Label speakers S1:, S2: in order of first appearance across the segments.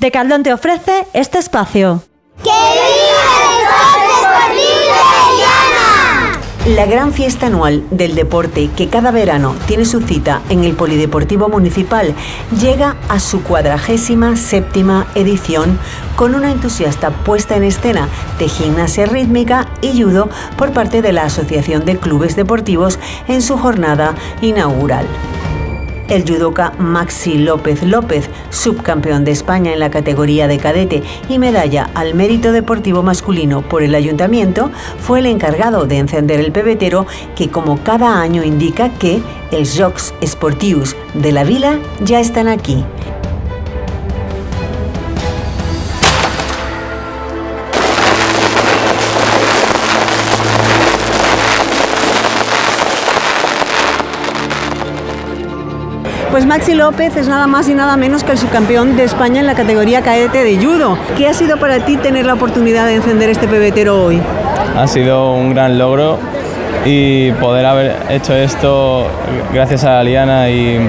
S1: Decathlon te ofrece este espacio.
S2: ¡Que viva el deporte deportivo de Liana!
S3: La gran fiesta anual del deporte, que cada verano tiene su cita en el Polideportivo Municipal, llega a su 47ª edición con una entusiasta puesta en escena de gimnasia rítmica y judo por parte de la Asociación de Clubes Deportivos en su jornada inaugural. El judoka Maxi López López, subcampeón de España en la categoría de cadete y medalla al mérito deportivo masculino por el ayuntamiento, fue el encargado de encender el pebetero que, como cada año, indica que els Jocs Esportius de la Vila ya están aquí.
S1: Pues Maxi López es nada más y nada menos que el subcampeón de España en la categoría cadete de judo. ¿Qué ha sido para ti tener la oportunidad de encender este pebetero hoy?
S4: Ha sido un gran logro y poder haber hecho esto gracias a la Liana y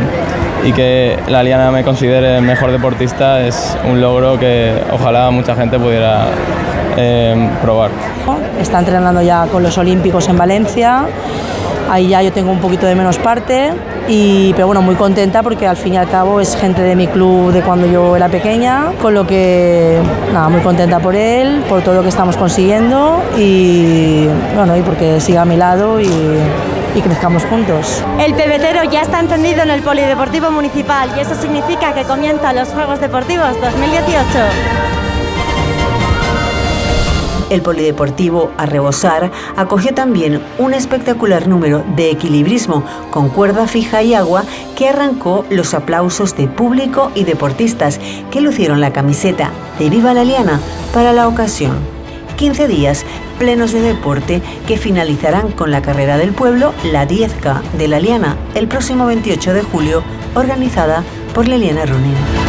S4: que la Liana me considere el mejor deportista es un logro que ojalá mucha gente pudiera probar.
S5: Está entrenando ya con los olímpicos en Valencia. Ahí ya yo tengo un poquito de menos parte, pero bueno, muy contenta porque al fin y al cabo es gente de mi club de cuando yo era pequeña, con lo que nada, muy contenta por él, por todo lo que estamos consiguiendo y bueno, y porque siga a mi lado y crezcamos juntos.
S6: El pebetero ya está encendido en el Polideportivo Municipal y eso significa que comienzan los Juegos Deportivos 2018.
S3: El Polideportivo a rebosar acogió también un espectacular número de equilibrismo con cuerda fija y agua que arrancó los aplausos de público y deportistas que lucieron la camiseta de Viva la Liana para la ocasión. 15 días plenos de deporte que finalizarán con la carrera del pueblo, la 10K de la Liana, el próximo 28 de julio, organizada por Liliana Running.